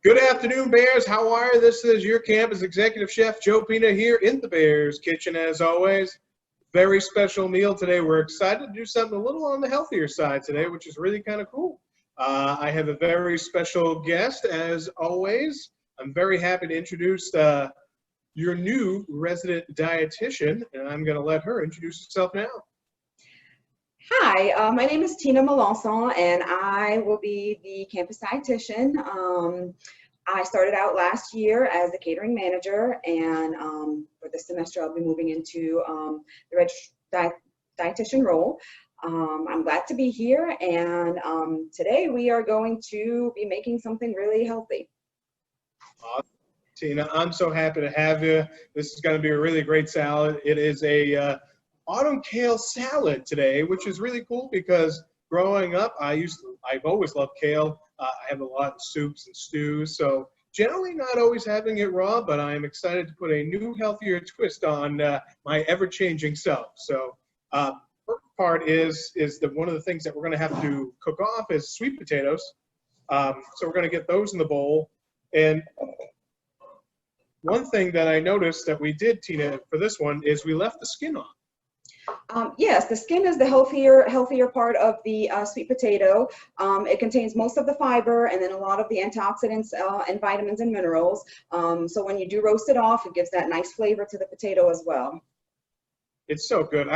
Good afternoon, Bears. How are you? This is your campus executive chef, Joe Pina, here in the Bears kitchen as always. Very special meal today. We're excited to do something a little on the healthier side today, which is really kind of cool. I have a very special guest as always. I'm very happy to introduce your new resident dietitian, and I'm going to let her introduce herself now. Hi, my name is Tina Melancon, and I will be the campus dietitian. I started out last year as a catering manager, and for this semester I'll be moving into the registered dietitian role. I'm glad to be here, and today we are going to be making something really healthy. Awesome. Tina, I'm so happy to have you. This is going to be a really great salad. It is a Autumn Kale Salad today, which is really cool because growing up, I've always loved kale. I have a lot of soups and stews, so generally not always having it raw, but I'm excited to put a new, healthier twist on my ever-changing self. So first part is that one of the things that we're going to have to cook off is sweet potatoes. So we're going to get those in the bowl. And one thing that I noticed that we did, Tina, for this one is we left the skin on. Yes, the skin is the healthier part of the sweet potato. It contains most of the fiber and then a lot of the antioxidants and vitamins and minerals. So when you do roast it off, it gives that nice flavor to the potato as well. It's so good.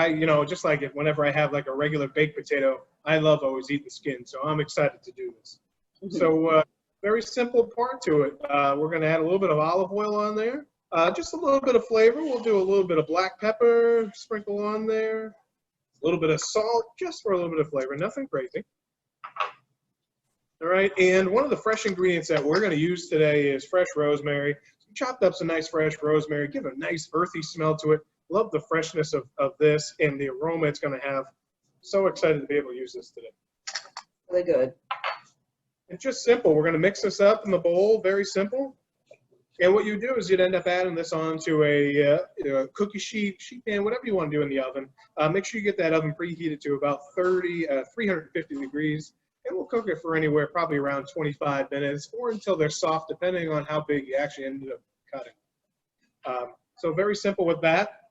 Just like whenever I have like a regular baked potato, I love always eating skin. So I'm excited to do this. Mm-hmm. So very simple part to it. We're going to add a little bit of olive oil on there. Just a little bit of flavor. We'll do a little bit of black pepper, sprinkle on there. A little bit of salt, just for a little bit of flavor. Nothing crazy. All right, and one of the fresh ingredients that we're going to use today is fresh rosemary. So we chopped up some nice fresh rosemary, give a nice earthy smell to it. Love the freshness of this and the aroma it's going to have. So excited to be able to use this today. Really good. It's just simple. We're going to mix this up in the bowl, very simple. And what you do is you'd end up adding this onto a cookie sheet pan, whatever you want to do in the oven. Make sure you get that oven preheated to about 350 degrees. And we'll cook it for anywhere probably around 25 minutes or until they're soft, depending on how big you actually ended up cutting. So very simple with that.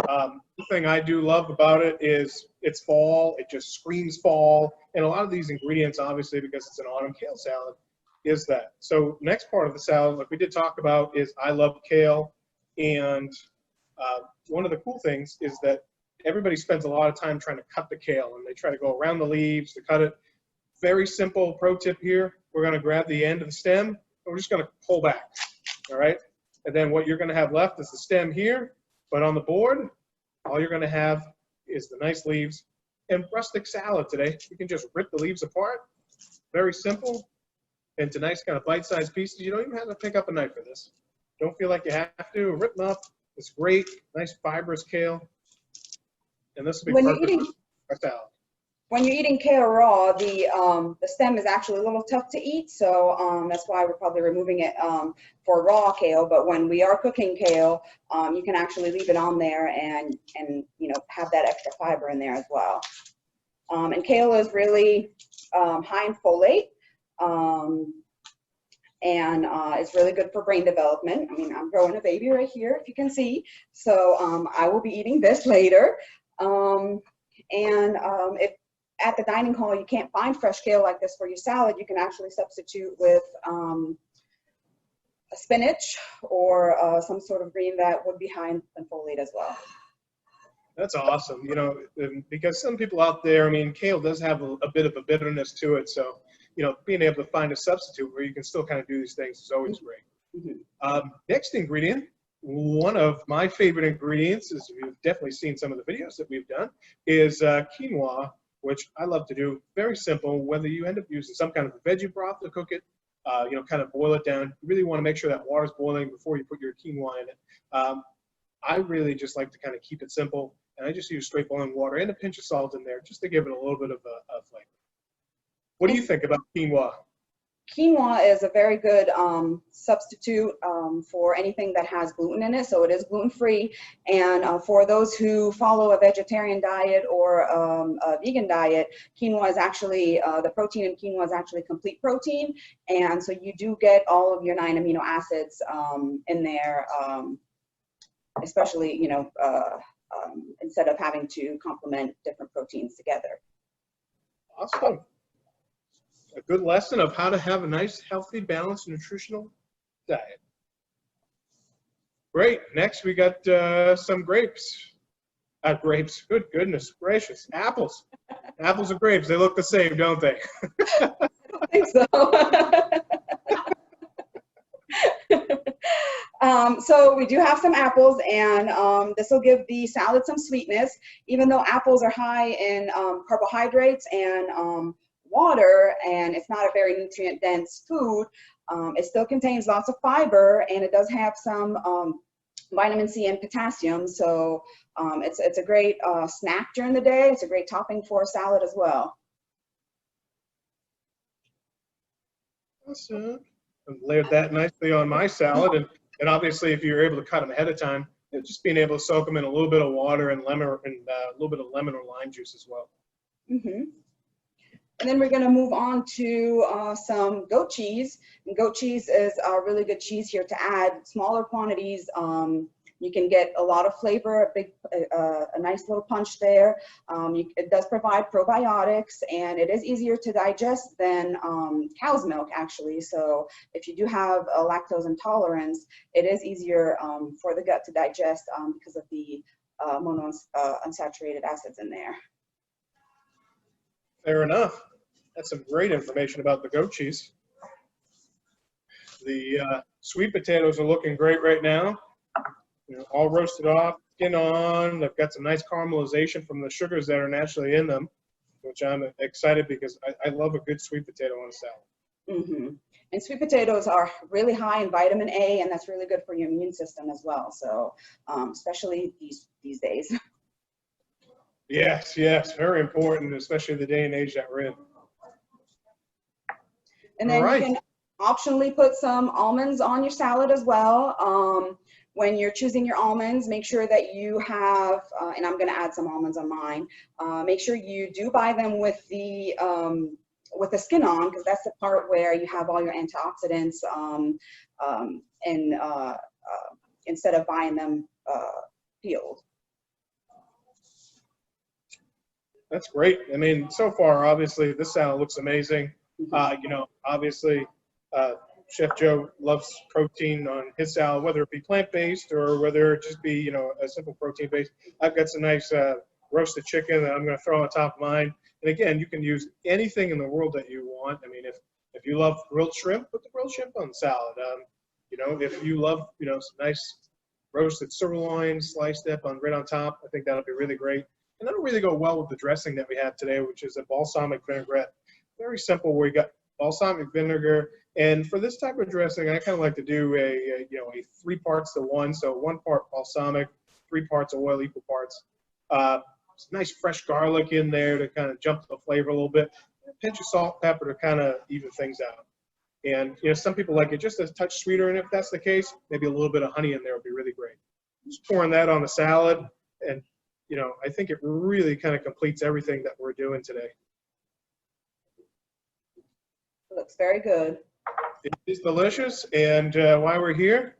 The thing I do love about it is it's fall. It just screams fall. And a lot of these ingredients, obviously, because it's an autumn kale salad, is that. So next part of the salad, like we did talk about, is I love kale. And one of the cool things is that everybody spends a lot of time trying to cut the kale, and they try to go around the leaves to cut it. Very simple pro tip here. We're going to grab the end of the stem, and we're just going to pull back, all right? And then what you're going to have left is the stem here, but on the board, all you're going to have is the nice leaves. And rustic salad today, you can just rip the leaves apart. Very simple. Into nice kind of bite-sized pieces. You don't even have to pick up a knife for this. Don't feel like you have to. Rip them up. It's great. Nice fibrous kale. And this will be perfect for salad. When you're eating kale raw, the stem is actually a little tough to eat, so that's why we're probably removing it for raw kale. But when we are cooking kale, you can actually leave it on there and have that extra fiber in there as well. And kale is really high in folate. And it's really good for brain development. I mean, I'm growing a baby right here, if you can see. So I will be eating this later. If at the dining hall you can't find fresh kale like this for your salad, you can actually substitute with a spinach or some sort of green that would be high in folate as well. That's awesome. Because some people out there, I mean, kale does have a bit of a bitterness to it. So, being able to find a substitute where you can still kind of do these things is always great. Mm-hmm. Next ingredient, one of my favorite ingredients, as you've definitely seen some of the videos that we've done, is quinoa, which I love to do. Very simple. Whether you end up using some kind of a veggie broth to cook it, kind of boil it down. You really want to make sure that water's boiling before you put your quinoa in it. I really just like to kind of keep it simple, and I just use straight boiling water and a pinch of salt in there just to give it a little bit of a flavor. What do you think about quinoa? quinoa is a very good substitute for anything that has gluten in it, so it is gluten-free. And for those who follow a vegetarian diet or a vegan diet, quinoa is actually, the protein in quinoa is actually complete protein, and so you do get all of your 9 amino acids in there, especially, instead of having to complement different proteins together. Awesome. A good lesson of how to have a nice, healthy, balanced, nutritional diet. Great. Next, we got some grapes. Grapes. Good goodness gracious. Apples. Apples and grapes. They look the same, don't they? I don't think so. So we do have some apples, and this will give the salad some sweetness. Even though apples are high in carbohydrates and water, and it's not a very nutrient dense food, it still contains lots of fiber, and it does have some vitamin C and potassium. So it's a great snack during the day. It's a great topping for a salad as well. Awesome. I've layered that nicely on my salad, and obviously if you're able to cut them ahead of time, just being able to soak them in a little bit of water and lemon and a little bit of lemon or lime juice as well. Mm-hmm. And then we're going to move on to some goat cheese. And goat cheese is a really good cheese here to add. Smaller quantities, you can get a lot of flavor, a nice little punch there. It does provide probiotics, and it is easier to digest than cow's milk, actually. So if you do have a lactose intolerance, it is easier for the gut to digest because of the monounsaturated acids in there. Fair enough. That's some great information about the goat cheese. The sweet potatoes are looking great right now. All roasted off, skin on. They've got some nice caramelization from the sugars that are naturally in them, which I'm excited because I love a good sweet potato on a salad. Mm-hmm. And sweet potatoes are really high in vitamin A, and that's really good for your immune system as well. So especially these days. Yes, very important, especially the day and age that we're in. And then you can optionally put some almonds on your salad as well. When you're choosing your almonds, make sure that you have, and I'm going to add some almonds on mine, make sure you do buy them with the skin on, because that's the part where you have all your antioxidants, instead of buying them peeled. That's great. I mean, so far, obviously, this salad looks amazing. Obviously, Chef Joe loves protein on his salad, whether it be plant-based or whether it just be, a simple protein-based. I've got some nice roasted chicken that I'm going to throw on top of mine. And again, you can use anything in the world that you want. I mean, if you love grilled shrimp, put the grilled shrimp on the salad. If you love, some nice roasted sirloin sliced up right on top, I think that'll be really great. And that'll really go well with the dressing that we have today, which is a balsamic vinaigrette. Very simple, where you got balsamic vinegar. And for this type of dressing, I kind of like to do a 3 parts to 1. So 1 part balsamic, 3 parts oil, equal parts. Some nice fresh garlic in there to kind of jump the flavor a little bit. A pinch of salt, pepper to kind of even things out. And some people like it just a touch sweeter, and if that's the case, maybe a little bit of honey in there would be really great. Just pouring that on the salad, and I think it really kind of completes everything that we're doing today. Looks very good. It is delicious, and while we're here,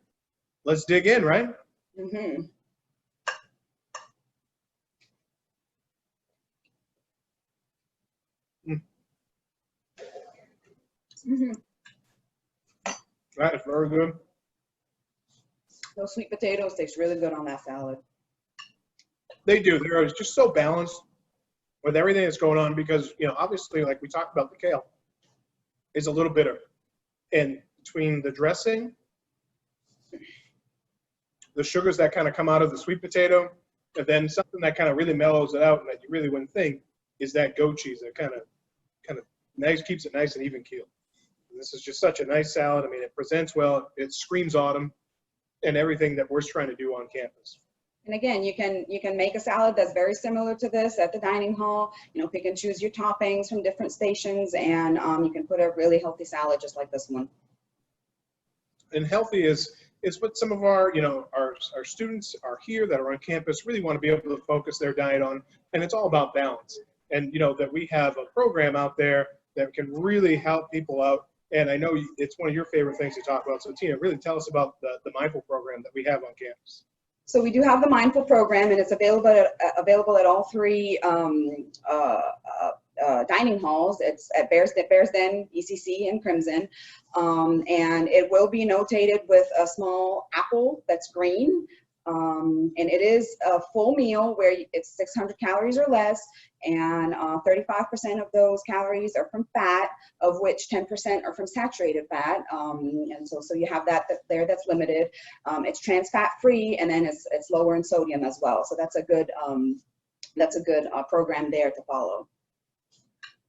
let's dig in, right? Mm-hmm. Mm-hmm. That is very good. Those sweet potatoes taste really good on that salad. They do. They're just so balanced with everything that's going on because, obviously, like we talked about, the kale is a little bitter. And between the dressing, the sugars that kind of come out of the sweet potato, and then something that kind of really mellows it out and that you really wouldn't think is that goat cheese that kind of nice, keeps it nice and even keel. And this is just such a nice salad. I mean, it presents well. It screams autumn and everything that we're trying to do on campus. And again, you can make a salad that's very similar to this at the dining hall. You know, pick and choose your toppings from different stations, and you can put a really healthy salad just like this one. And healthy is what some of our, you know, our students are here that are on campus really want to be able to focus their diet on, and it's all about balance. And, you know, that we have a program out there that can really help people out. And I know it's one of your favorite things to talk about. So Tina, really tell us about the Mindful program that we have on campus. So we do have the Mindful program, and it's available at all three dining halls. It's at Bears Den, ECC, and Crimson. And it will be notated with a small apple that's green. And it is a full meal where it's 600 calories or less, and 35% of those calories are from fat, of which 10% are from saturated fat. And so you have that there that's limited. It's trans fat free, and then it's lower in sodium as well. So that's a good program there to follow.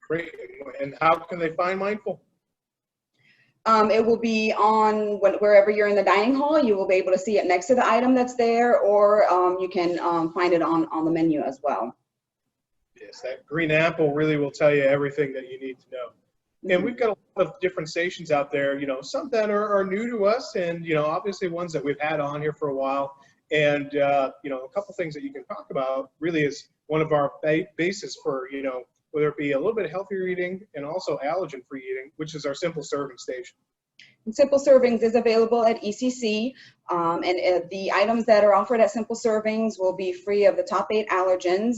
Great. And how can they find Mindful? It will be on wherever you're in the dining hall. You will be able to see it next to the item that's there, or you can find it on the menu as well. Yes, that green apple really will tell you everything that you need to know. Mm-hmm. And we've got a lot of different stations out there, you know, some that are new to us, and, you know, obviously ones that we've had on here for a while. And, you know, a couple things that you can talk about really is one of our bases for, you know, whether it be a little bit of healthier eating and also allergen-free eating, which is our Simple Serving station. And Simple Servings is available at ECC, and the items that are offered at Simple Servings will be free of the top 8 allergens.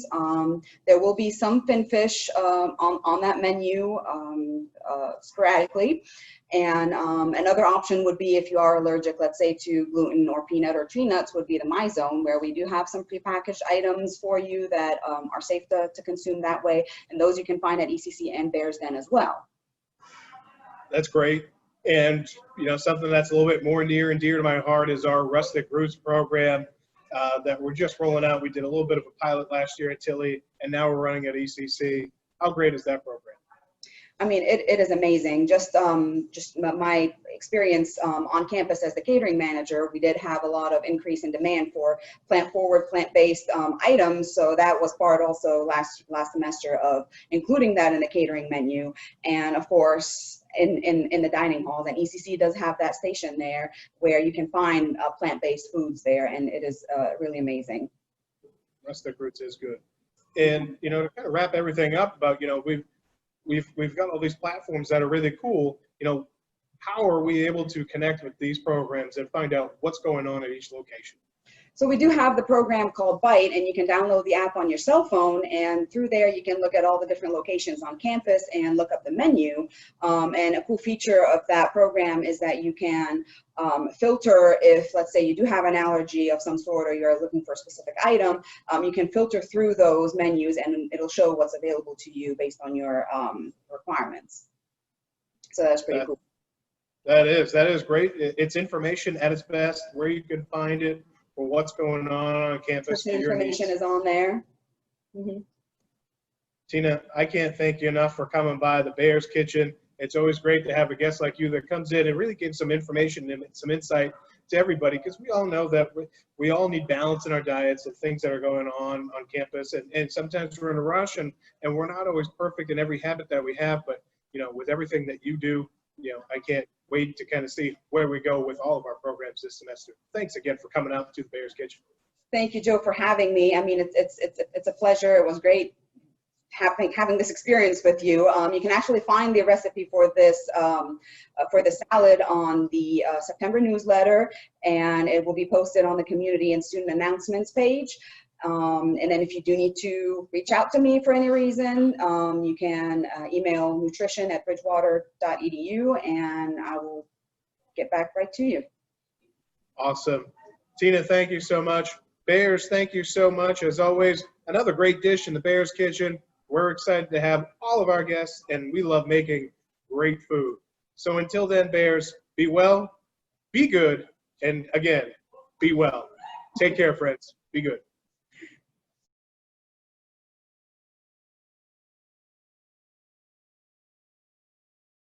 There will be some finfish on that menu sporadically. And another option would be, if you are allergic, let's say, to gluten or peanut or tree nuts, would be the My Zone, where we do have some prepackaged items for you that are safe to consume that way. And those you can find at ECC and Bears Den as well. That's great. And, you know, something that's a little bit more near and dear to my heart is our Rustic Roots program that we're just rolling out. We did a little bit of a pilot last year at Tilly, and now we're running at ECC. How great is that program? I mean, it is amazing. Just my experience on campus as the catering manager, we did have a lot of increase in demand for plant-forward, plant-based items. So that was part also last semester of including that in the catering menu. And of course, in the dining halls, and ECC does have that station there where you can find plant-based foods there, and it is really amazing. Rustic Roots is good. And, you know, to kind of wrap everything up about, you know, we've got all these platforms that are really cool. You know, how are we able to connect with these programs and find out what's going on at each location? So we do have the program called Bite, and you can download the app on your cell phone, and through there you can look at all the different locations on campus and look up the menu. And a cool feature of that program is that you can filter if, let's say, you do have an allergy of some sort or you're looking for a specific item, you can filter through those menus and it'll show what's available to you based on your requirements. So that's pretty cool. That is great. It's information at its best, where you can find it, for what's going on campus. The information is on there. Mm-hmm. Tina, I can't thank you enough for coming by the Bears Kitchen. It's always great to have a guest like you that comes in and really gives some information and some insight to everybody, because we all know that we all need balance in our diets and things that are going on campus. And sometimes we're in a rush and we're not always perfect in every habit that we have. But, you know, with everything that you do, you know, I can't wait to kind of see where we go with all of our programs this semester. Thanks again for coming out to the Bears Kitchen. Thank you, Joe, for having me. I mean, it's a pleasure. It was great having this experience with you. You can actually find the recipe for this for the salad on the September newsletter, and it will be posted on the community and student announcements page. And then if you do need to reach out to me for any reason, you can email nutrition@bridgewater.edu, and I will get back right to you. Awesome. Tina, thank you so much. Bears, thank you so much. As always, another great dish in the Bears Kitchen. We're excited to have all of our guests, and we love making great food. So until then, Bears, be well, be good, and again, be well. Take care, friends. Be good.